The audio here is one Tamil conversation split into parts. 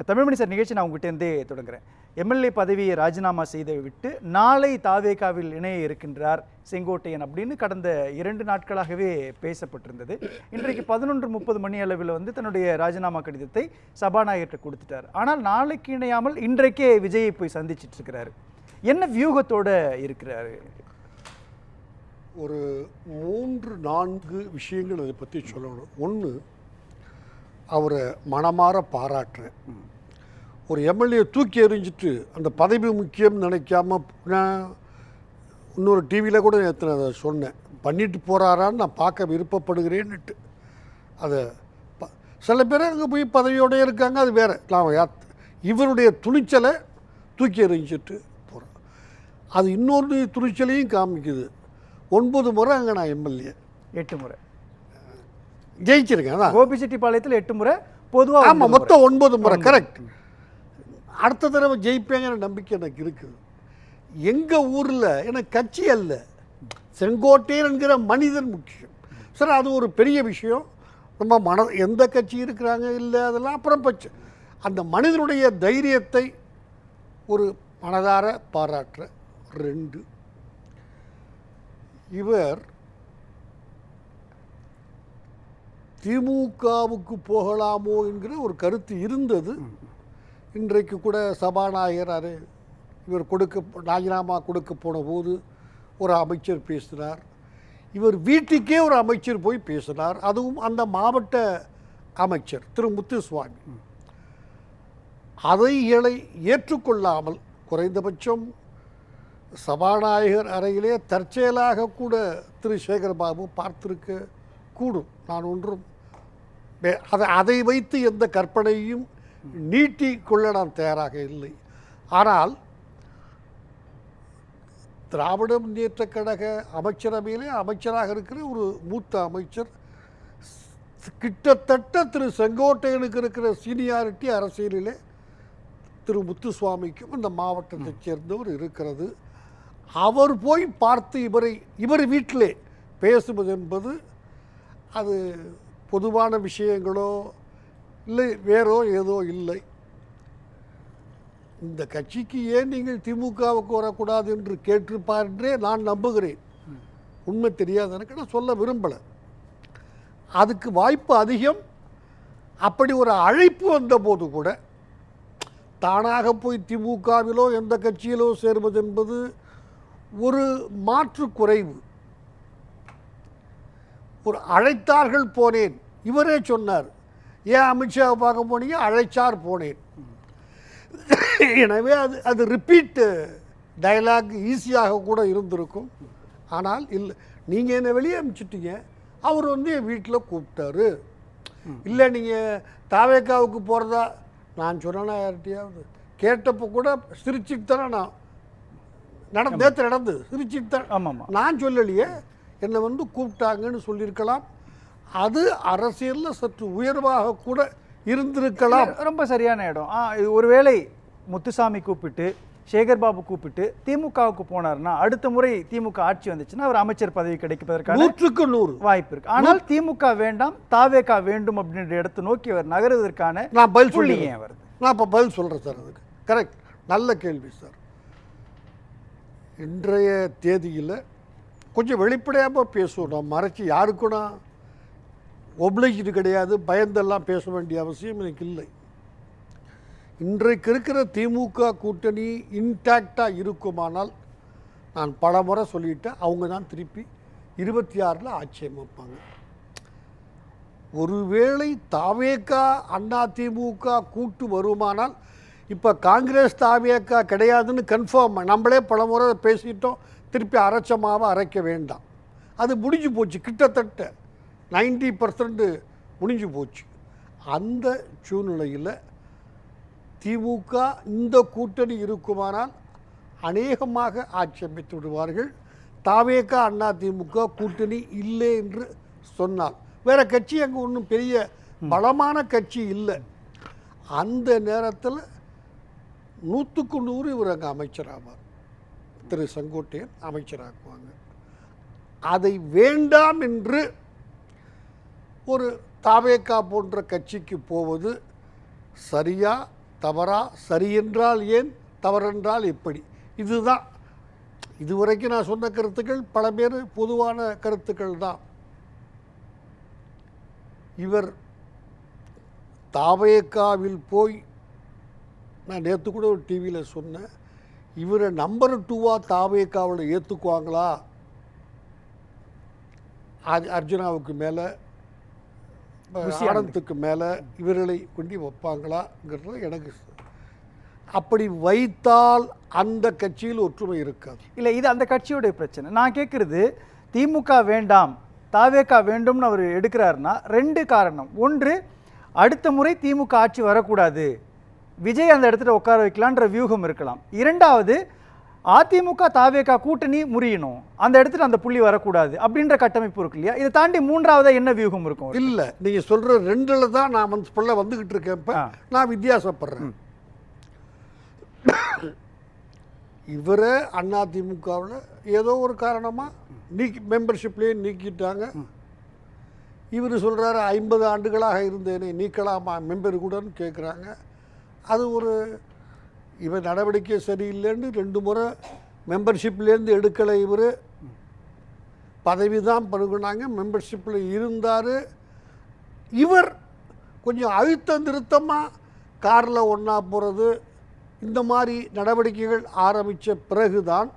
தமிழ்மணி சார், நிகழ்ச்சி நான் உங்ககிட்டேருந்தே தொடங்குறேன். எம்எல்ஏ பதவியை ராஜினாமா செய்து விட்டு நாளை தாவேகாவில் இணைய இருக்கின்றார் செங்கோட்டையன் அப்படின்னு கடந்த 2 நாட்களாகவே பேசப்பட்டிருந்தது. இன்றைக்கு 11:30 மணி அளவில் தன்னுடைய ராஜினாமா கடிதத்தை சபாநாயகர்கிட்ட கொடுத்துட்டார். ஆனால் நாளைக்கு இணையாமல் இன்றைக்கே விஜயை போய் சந்திச்சிட்டு இருக்கிறாரு. என்ன வியூகத்தோட இருக்கிறாரு? ஒரு 3-4 விஷயங்கள் அதை பற்றி சொல்லணும். ஒன்று, அவரை மனமாற பாராட்டுறேன். ஒரு எம்எல்ஏ தூக்கி எறிஞ்சிட்டு அந்த பதவி முக்கியம் நினைக்காம, நான் இன்னொரு டிவியில் கூட நேற்று அதை சொன்னேன், பண்ணிட்டு போகிறாரான்னு நான் பார்க்க விருப்பப்படுகிறேன்னுட்டு. அதை சில பேர் அங்கே போய் பதவியோடு இருக்காங்க, அது வேறு. நான் இவருடைய துணிச்சலை தூக்கி எறிஞ்சிட்டு போகிறேன். அது இன்னொரு துணிச்சலையும் காமிக்குது. 9 முறை அங்கே நான் எம்எல்ஏ, 8 முறை ஜெயிச்சிருக்கேன். அதான் கோபிச்செட்டிப்பாளையத்தில் 8 முறை, பொதுவாக ஆமாம், மொத்தம் 9 முறை. கரெக்ட். அடுத்த தடவை ஜெயிப்பேங்கிற நம்பிக்கை எனக்கு இருக்குது. எங்கள் ஊரில் எனக்கு கட்சி அல்ல, செங்கோட்டையன் என்கிற மனிதன் முக்கியம். சார், அது ஒரு பெரிய விஷயம். நம்ம எந்த கட்சி இருக்கிறாங்க இல்லை அதெல்லாம் அப்புறம் பச்சு. அந்த மனிதனுடைய தைரியத்தை ஒரு மனதார பாராட்டுற. 2, இவர் திமுகவுக்கு போகலாமோ என்கிற ஒரு கருத்து இருந்தது. இன்றைக்கு கூட சபாநாயகர் இவர் ராஜினாமா கொடுக்க போன போது ஒரு அமைச்சர் பேசினார். இவர் வீட்டுக்கே ஒரு அமைச்சர் போய் பேசினார். அதுவும் அந்த மாவட்ட அமைச்சர் திரு முத்துசுவாமி. அதை ஏற்றுக்கொள்ளாமல் குறைந்தபட்சம் சபாநாயகர் அறையிலே தற்செயலாக கூட திரு சேகர்பாபு பார்த்திருக்க கூடும். நான் ஒன்றும் அதை வைத்து எந்த கற்பனையும் நீட்டி கொள்ள நான் தயாராக இல்லை. ஆனால் திராவிட முன்னேற்ற கழக அமைச்சரவையிலே அமைச்சராக இருக்கிற ஒரு மூத்த அமைச்சர், கிட்டத்தட்ட திரு செங்கோட்டையனுக்கு இருக்கிற சீனியாரிட்டி அரசியலிலே திரு முத்துசுவாமிக்கும் இந்த மாவட்டத்தைச் சேர்ந்தவர் இருக்கிறது. அவர் போய் பார்த்து இவர் வீட்டிலே பேசுவது என்பது அது பொதுவான விஷயங்களோ இல்லை வேறோ ஏதோ இல்லை. இந்த கட்சிக்கு ஏன் நீங்கள் திமுகவுக்கு வரக்கூடாது என்று கேட்டிருப்பார் என்றே நான் நம்புகிறேன். உண்மை தெரியாது எனக்கு, நான் சொல்ல விரும்பலை. அதுக்கு வாய்ப்பு அதிகம். அப்படி ஒரு அழைப்பு வந்தபோது கூட தானாக போய் திமுகவிலோ எந்த கட்சியிலோ சேர்வது என்பது ஒரு மாற்று குறைவு. ஒரு அழைத்தார்கள் போனேன், இவரே சொன்னார், ஏன் அமித்ஷாவை பார்க்க போனீங்க, அழைச்சார் போனேன். எனவே அது ரிப்பீட் டயலாக் ஈஸியாக கூட இருந்திருக்கும். ஆனால் இல்லை, நீங்கள் என்னை வெளியே அனுப்பிச்சிட்டீங்க, அவர் என் வீட்டில் கூப்பிட்டாரு. இல்லை நீங்கள் தாவேக்காவுக்கு போகிறதா நான் சொன்னேன்னா யார்கிட்டையாவது கேட்டப்போ கூட சிரிச்சுட்டு தானே நான் நேற்று நடந்து சிரிச்சுட்டு தான். ஆமாம், நான் சொல்லலையே, என்னை கூப்பிட்டாங்கன்னு சொல்லியிருக்கலாம். அது அரசியலில் சற்று உயர்வாக கூட இருந்திருக்கலாம். ரொம்ப சரியான இடம். ஒருவேளை முத்துசாமி கூப்பிட்டு சேகர்பாபு கூப்பிட்டு திமுகவுக்கு போனார்னா, அடுத்த முறை திமுக ஆட்சி வந்துச்சுன்னா அவர் அமைச்சர் பதவி கிடைப்பதற்கான 100க்கு 100 வாய்ப்பு இருக்கு. ஆனால் திமுக வேண்டாம், தாவேகா வேண்டும் அப்படின்ற இடத்தை நோக்கி அவர் நகருவதற்கான நான் பதில் சொல்லி வருது. நான் இப்போ பதில் சொல்கிறேன் சார். அதுக்கு கரெக்ட், நல்ல கேள்வி சார். இன்றைய தேதியில் கொஞ்சம் வெளிப்படையாக பேசுவோம். நான் மறைச்சி யாருக்கும் நான் ஒப்ளைஜ்டு கிடையாது, பயந்தெல்லாம் பேச வேண்டிய அவசியம் எனக்கு இல்லை. இன்றைக்கு இருக்கிற திமுக கூட்டணி இன்டாக்டாக இருக்குமானால் நான் பல முறை சொல்லிவிட்டேன், அவங்க தான் திருப்பி 26 ஆட்சி அமைப்பாங்க. ஒருவேளை தாவேகா அண்ணா திமுக கூட்டு வருமானால், இப்போ காங்கிரஸ் தாவேகா கிடையாதுன்னு கன்ஃபார்ம் நம்மளே பல முறை பேசிட்டோம். திருப்பி அரைச்சமாவை அரைக்க வேண்டாம், அது முடிஞ்சு போச்சு. கிட்டத்தட்ட 90% முடிஞ்சு போச்சு. அந்த சூழ்நிலையில் திமுக இந்த கூட்டணி இருக்குமானால் அநேகமாக ஆட்சி அமைத்து விடுவார்கள். தாவேகா அண்ணா திமுக கூட்டணி இல்லை என்று சொன்னால், வேறு கட்சி அங்கே ஒன்றும் பெரிய பலமான கட்சி இல்லை. அந்த நேரத்தில் 100க்கு 100 இவர் அங்கே அமைச்சராவார். திரு செங்கோட்டையன் அமைச்சராக்குவாங்க. அதை வேண்டாம் என்று ஒரு தாவேகா போன்ற கட்சிக்கு போவது சரியா தவறா, சரி என்றால் ஏன், தவறென்றால் எப்படி, இதுதான் இதுவரைக்கும் நான் சொன்ன கருத்துக்கள். பல பேர் பொதுவான கருத்துக்கள் தான். இவர் தாவேக்காவில் போய், நான் நேற்று கூட ஒரு டிவியில் சொன்னேன், இவரை நம்பர் 2வா தாவேக்காவில் ஏற்றுக்குவாங்களா, அர்ஜுனாவுக்கு மேலே ஆனந்துக்கு மேலே இவர்களை கொண்டு வைப்பாங்களாங்கிறது எனக்கு. அப்படி வைத்தால் அந்த கட்சியில் ஒற்றுமை இருக்காது. இல்லை, இது அந்த கட்சியோடைய பிரச்சனை. நான் கேட்குறது, திமுக வேண்டாம் தாவேக்கா வேண்டும்னு அவர் எடுக்கிறாருன்னா 2 காரணம். ஒன்று, அடுத்த முறை திமுக ஆட்சி வரக்கூடாது, விஜய் அந்த இடத்துல உட்கார வைக்கலான்ற வியூகம் இருக்கலாம். 2வது, அதிமுக தாவேக்கா கூட்டணி முறியணும், அந்த இடத்துல அந்த புள்ளி வரக்கூடாது அப்படின்ற கட்டமைப்பு இருக்கு இல்லையா? இதை தாண்டி 3வது என்ன வியூகம் இருக்கும்? இல்லை, நீங்கள் சொல்கிற 2ல் தான் நான் வந்துக்கிட்டு இருக்கேன். இப்போ நான் வித்தியாசப்படுறேன். இவரை அதிமுகவில் ஏதோ ஒரு காரணமாக மெம்பர்ஷிப்லேயே நீக்கிட்டாங்க. இவர் சொல்கிறாரு 50 ஆண்டுகளாக இருந்தேனே நீக்கலாமா மெம்பர் கூடன்னு கேட்குறாங்க. அது ஒரு இவர் நடவடிக்கை சரியில்லைன்னு 2 முறை மெம்பர்ஷிப்லேருந்து எடுக்கலை. இவர் பதவி தான் பருகுனாங்க, மெம்பர்ஷிப்பில் இருந்தார். இவர் கொஞ்சம் அழுத்த நிறுத்தமாக காரில் ஒன்றா போகிறது, இந்த மாதிரி நடவடிக்கைகள் ஆரம்பித்த பிறகுதான்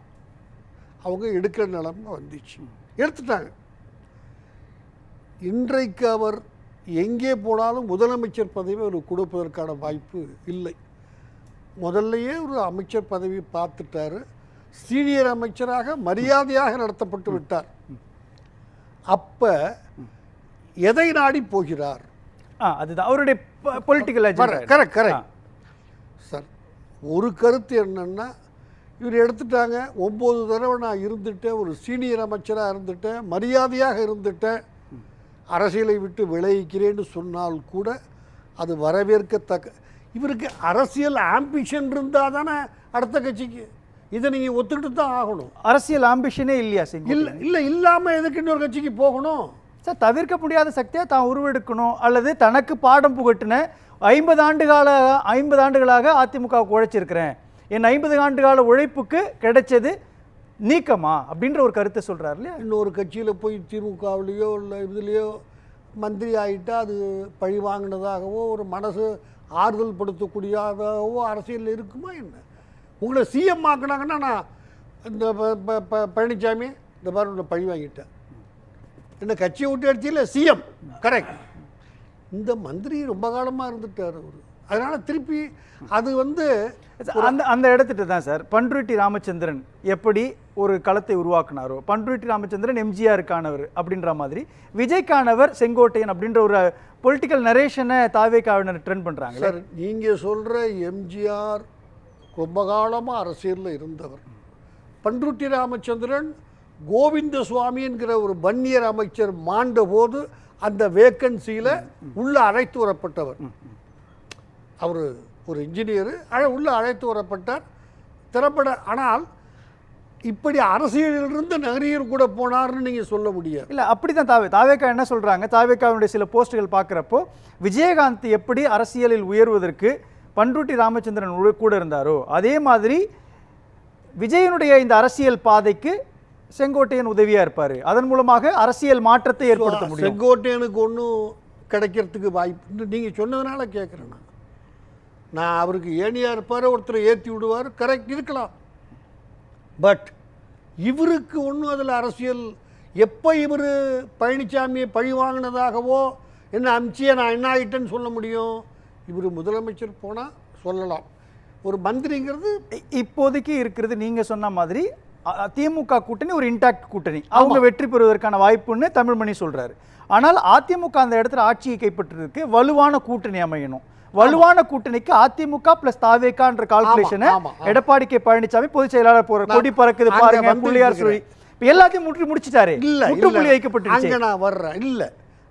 அவங்க எடுக்கிற நிலைமை வந்துச்சு. எடுத்துட்டாங்க. இன்றைக்கு அவர் எங்கே போனாலும் முதலமைச்சர் பதவி அவர் கொடுப்பதற்கான வாய்ப்பு இல்லை. முதல்லையே ஒரு அமைச்சர் பதவி பார்த்துட்டாரு. சீனியர் அமைச்சராக மரியாதையாக நடத்தப்பட்டு விட்டார். அப்போ எதை நாடி போகிறார்? அதுதான் அவருடைய பொலிட்டிக்கல் அஜெண்டா. Correct sir. ஒரு கருத்து என்னன்னா, இவர் எடுத்துட்டாங்க, 9 தடவை நான் இருந்துட்டேன், ஒரு சீனியர் அமைச்சராக இருந்துட்டேன், மரியாதையாக இருந்துட்டேன், அரசியலை விட்டு விளைவிக்கிறேன்னு சொன்னால் கூட அது வரவேற்கத்தக்க. இவருக்கு அரசியல் ஆம்பிஷன் இருந்தால் தானே அடுத்த கட்சிக்கு. இதை நீங்கள் ஒத்துக்கிட்டு தான் ஆகணும். அரசியல் ஆம்பிஷனே இல்லையா? இல்லை இல்லாமல் எதுக்கு இன்னொரு கட்சிக்கு போகணும் சார்? தவிர்க்க முடியாத சக்தியாக தான் உருவெடுக்கணும், அல்லது தனக்கு பாடம் புகட்டின 50 ஆண்டுகளாக அதிமுக உழைச்சிருக்கிறேன், என் 50 ஆண்டுகால உழைப்புக்கு கிடைச்சது நீக்கமா அப்படின்ற ஒரு கருத்தை சொல்கிறார் இல்லையா? இன்னொரு கட்சியில் போய் திமுகவிலையோ இல்லை இதுலேயோ மந்திரி ஆகிட்டா அது பழி வாங்கினதாகவோ ஒரு மனசு ஆறுதல் படுத்தக்கூடியதாகவோ அரசியலில் இருக்குமா என்ன? உங்களை சிஎம் ஆக்கினாங்கன்னா, நான் இந்த பழனிசாமி இந்த மாதிரி பழி வாங்கிட்டேன், என்ன கட்சியை விட்டு அடிச்சில்ல சிஎம். கரெக்ட். இந்த மந்திரி ரொம்ப காலமாக இருந்துட்டார் அவர். அதனால் திருப்பி அது அந்த இடத்துட்டு தான் சார் பண்ருட்டி ராமச்சந்திரன் எப்படி ஒரு களத்தை உருவாக்குனாரோ, பண்ருட்டி ராமச்சந்திரன் எம்ஜிஆருக்கானவர் அப்படின்ற மாதிரி விஜய்க்கானவர் செங்கோட்டையன் அப்படின்ற ஒரு பொலிட்டிக்கல் நரேஷனை தாவேக்காவினர் ட்ரெண்ட் பண்ணுறாங்க சார். நீங்கள் சொல்கிற எம்ஜிஆர் ரொம்ப காலமாக அரசியலில் இருந்தவர். பண்ருட்டி ராமச்சந்திரன் கோவிந்த சுவாமி என்கிற ஒரு வன்னியர் அமைச்சர் மாண்ட போது அந்த வேக்கன்சியில் உள்ள அழைத்து வரப்பட்டவர். அவர் ஒரு இன்ஜினியர், உள்ள அழைத்து வரப்பட்டார் திறப்பட. ஆனால் இப்படி அரசியலிலிருந்து நகரியர் கூட போனார்னு நீங்கள் சொல்ல முடியாது. இல்லை, அப்படி தான் தாவேக்கா என்ன சொல்கிறாங்க, தாவேக்காவுடைய சில போஸ்ட்டுகள் பார்க்குறப்போ விஜயகாந்த் எப்படி அரசியலில் உயர்வதற்கு பண்ருட்டி ராமச்சந்திரன் கூட இருந்தாரோ, அதே மாதிரி விஜயனுடைய இந்த அரசியல் பாதைக்கு செங்கோட்டையன் உதவியாக இருப்பார், அதன் மூலமாக அரசியல் மாற்றத்தை ஏற்படுத்த முடியும். செங்கோட்டையனுக்கு ஒன்றும் கிடைக்கிறதுக்கு வாய்ப்பு நீங்கள் சொன்னதுனால கேட்குறேன். நான் அவருக்கு ஏனியாக இருப்பார், ஒருத்தர் ஏற்றி விடுவார், கரெக்ட் இருக்கலாம். பட் இவருக்கு ஒன்றும் அதில் அரசியல். எப்போ இவர் பழனிசாமியை பழி வாங்கினதாகவோ என்ன அமிச்சியை நான் என்ன ஆகிட்டேன்னு சொல்ல முடியும்? இவர் முதலமைச்சர் போனால் சொல்லலாம். ஒரு மந்திரிங்கிறது இப்போதைக்கு இருக்கிறது நீங்கள் சொன்ன மாதிரி திமுக கூட்டணி ஒரு இன்டாக்ட் கூட்டணி, அவங்க வெற்றி பெறுவதற்கான வாய்ப்புன்னு தமிழ்மணி சொல்கிறாரு. ஆனால் அதிமுக அந்த இடத்துல ஆட்சியை கைப்பற்றுறதுக்கு வலுவான கூட்டணி அமையணும். வலுவான கூட்டணிக்கு அதிமுக பிளஸ் தாவேக்கான்ற கால்குலேஷனை எடப்பாடி கே பழனிசாமி பொதுச் செயலாளர் போற கொடி பறக்குது பாருங்க, புள்ளியார் சொல்லி எல்லாத்தையும் முடிச்சிட்டாரு. முற்றுப்புள்ளி வைக்கப்பட்டு அங்க நான் வர்றேன். இல்லை,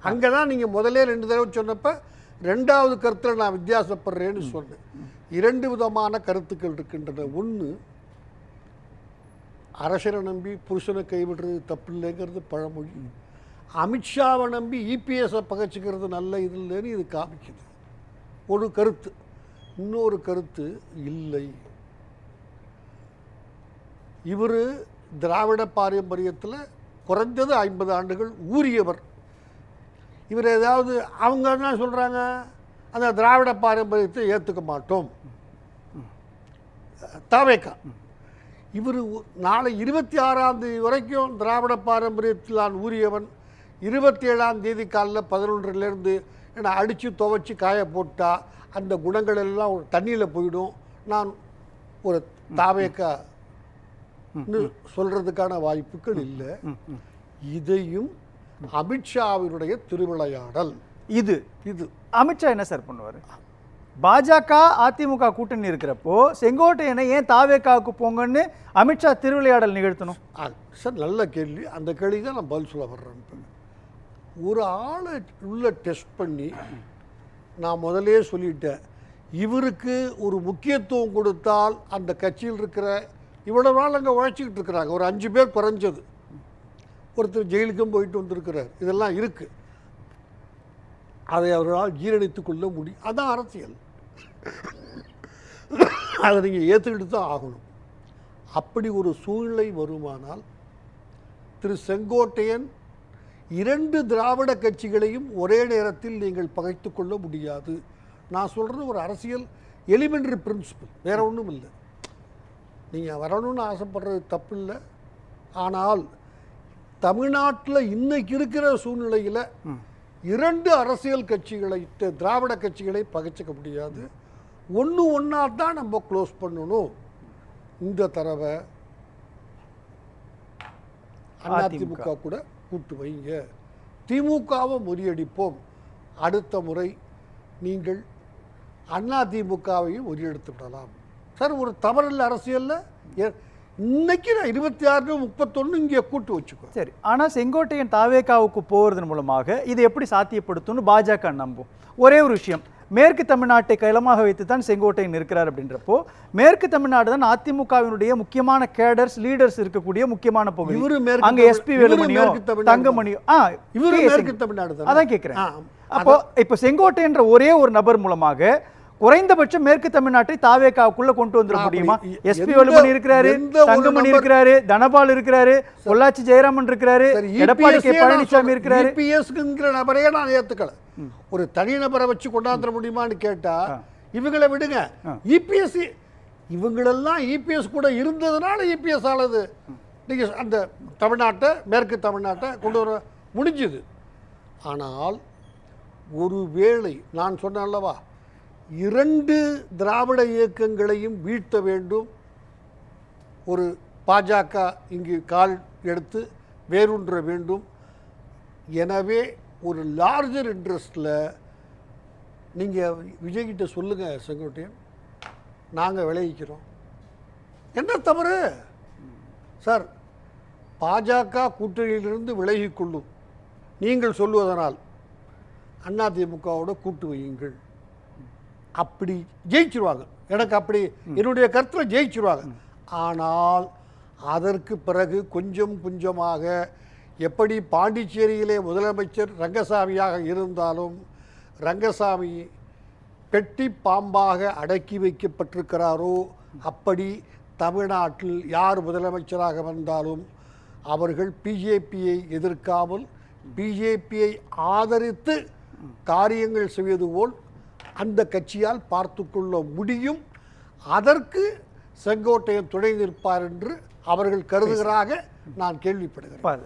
அங்கதான் நீங்க முதல்ல 2 தடவை சொன்னப்ப 2வது கருத்துல நான் வித்தியாசப்படுறேன்னு சொன்னேன். 2 விதமான கருத்துக்கள் இருக்கின்றன. ஒன்று, அரசரை நம்பி புருஷனை கைவிடுறது தப்பு இல்லைங்கிறது பழமொழி. அமித்ஷாவை நம்பி இபிஎஸ்ஸை பகச்சிக்கிறது நல்ல இது இல்லைன்னு இது காமிக்குது. ஒரு கருத்து. இன்னொரு கருத்து இல்லை. இவர் திராவிட பாரம்பரியத்தில் குறைஞ்சது 50 ஆண்டுகள் ஊறியவர். இவர் ஏதாவது அவங்க என்ன சொல்கிறாங்க, அந்த திராவிட பாரம்பரியத்தை ஏற்றுக்க மாட்டோம் தாவேக்கா. இவர் நாளை 26ஆம் தேதி வரைக்கும் திராவிட பாரம்பரியத்தில் நான் ஊறியவன், 27ஆம் தேதி காலையில் 11லேருந்து என்னை அடித்து துவைச்சி காய போட்டால் அந்த குணங்கள் எல்லாம் ஒரு தண்ணியில் போயிடும், நான் ஒரு தாவேக்கா சொல்கிறதுக்கான வாய்ப்புகள் இல்லை. இதையும் அமித்ஷாவினுடைய திருவிளையாடல் இது. அமித்ஷா என்ன சார் பண்ணுவார்? பாஜக அதிமுக கூட்டணி இருக்கிறப்போ செங்கோட்டையனை ஏன் தாவேக்காவுக்கு போங்கன்னு அமித்ஷா திருவிளையாடல் நிகழ்த்தணும்? சார் நல்ல கேள்வி. அந்த கேள்வி தான் நான் பதில் சொல்ல வர்றேன். ஒரு ஆளை உள்ள டெஸ்ட் பண்ணி நான் முதலே சொல்லிட்டேன், இவருக்கு ஒரு முக்கியத்துவம் கொடுத்தால் அந்த கட்சியில் இருக்கிற இவ்வளவு நாள் அங்கே உழைச்சிக்கிட்டு இருக்கிறாங்க, ஒரு 5 பேர் குறைஞ்சது, ஒருத்தர் ஜெயிலுக்கும் போயிட்டு வந்திருக்கிறார், இதெல்லாம் இருக்குது, அதை அவரால் ஜீரணித்து கொள்ள முடியும். அதான் அரசியல், அதை நீங்கள் ஏற்றுக்கிட்டு தான் ஆகணும். அப்படி ஒரு சூழ்நிலை வருமானால் திரு செங்கோட்டையன் 2 திராவிட கட்சிகளையும் ஒரே நேரத்தில் நீங்கள் பகைத்து கொள்ள முடியாது. நான் சொல்கிறது ஒரு அரசியல் எலிமெண்ட்ரி பிரின்சிபல், வேற ஒன்றும் இல்லை. நீங்கள் வரணும்னு ஆசைப்படுறது தப்பு இல்லை. ஆனால் தமிழ்நாட்டில் இன்னைக்கு இருக்கிற சூழ்நிலையில் 2 அரசியல் கட்சிகளை, திராவிட கட்சிகளை பகைச்சிக்க முடியாது. ஒன்றா தான் நம்ம க்ளோஸ் பண்ணணும். இந்த தடவை அதிமுக கூட கூட்டு வைங்க, திமுகவை முறியடிப்போம். அடுத்த முறை நீங்கள் அதிமுகவையும் முறியடித்து விடலாம். சார் ஒரு தவறில்லை அரசியலில். இன்னைக்கு நான் 26 31 இங்கே கூட்டு வச்சுக்கோ. சரி, ஆனால் செங்கோட்டையன் தாவேக்காவுக்கு போகிறதன் மூலமாக இது எப்படி சாத்தியப்படுத்தும்னு பாஜக நம்பும். ஒரே ஒரு விஷயம், மேற்கு தமிழ்நாட்டை கைலமாக வைத்து தான் செங்கோட்டையன் இருக்கிறார். அப்படின்றப்போ மேற்கு தமிழ்நாடு தான் அதிமுகவினுடைய முக்கியமான கேடர்ஸ், லீடர்ஸ் இருக்கக்கூடிய முக்கியமான பகுதி. அங்க எஸ்பி வேலுமணியோ தங்கமணியோ மேற்கு தமிழ்நாடு அதான் கேட்கிறேன். அப்போ இப்போ செங்கோட்டையன்ற ஒரே ஒரு நபர் மூலமாக குறைந்தபட்சம் மேற்கு தமிழ்நாட்டை தாவேக்காவுக்குள்ள கொண்டு வந்துட முடியுமா? எஸ்பி வேலுமணி இருக்கிறாரு, தங்கமணி இருக்கிறாரு, தனபால் இருக்கிறாரு, பொள்ளாச்சி ஜெயராமன் இருக்கிறாரு, எடப்பாடி கே பழனிசாமி இருக்கிறாரு. இபிஎஸ்ங்கிற நபரையே நான் ஏத்துக்கல. ஒரு தனி நபரை வச்சு கொண்டாந்துட முடியுமான்னு கேட்டா இவங்களை விடுங்க. இபிஎஸ் இவங்களெல்லாம் இபிஎஸ் கூட இருந்ததுனால இபிஎஸ் ஆனது. நீங்க அந்த தமிழ்நாட்டை, மேற்கு தமிழ்நாட்டை கொண்டு வர முடிஞ்சுது. ஆனால் ஒருவேளை நான் சொன்னேன் அல்லவா, 2 திராவிட இயக்கங்களையும் வீழ்த்த வேண்டும், ஒரு பாஜக இங்கு கால் எடுத்து வேரூன்ற வேண்டும். எனவே ஒரு லார்ஜர் இன்ட்ரெஸ்டில் நீங்கள் விஜய்கிட்ட சொல்லுங்கள், செங்கோட்டையன் நாங்கள் விளைவிக்கிறோம். என்ன தவறு சார்? பாஜக கூட்டணியிலிருந்து விலகிக்கொள்ளும் நீங்கள் சொல்லுவதனால் அதிமுகவோட கூட்டு வையுங்கள். அப்படி ஜெயிச்சிருவாங்க. எனக்கு அப்படி என்னுடைய கருத்தில் ஜெயிச்சிருவாங்க. ஆனால் அதற்கு பிறகு கொஞ்சம் கொஞ்சமாக, எப்படி பாண்டிச்சேரியிலே முதலமைச்சர் ரங்கசாமியாக இருந்தாலும் ரங்கசாமி பெட்டி பாம்பாக அடக்கி வைக்கப்பட்டிருக்கிறாரோ, அப்படி தமிழ்நாட்டில் யார் முதலமைச்சராக வந்தாலும் அவர்கள் பிஜேபியை எதிர்க்காமல் பிஜேபியை ஆதரித்து காரியங்கள் செய்வது போல் அந்த கட்சியால் பார்த்து கொள்ள முடியும். அதற்கு செங்கோட்டையன் துணை நிற்பார் என்று அவர்கள் கருதுகிறாக நான் கேள்விப்படுகிறேன்.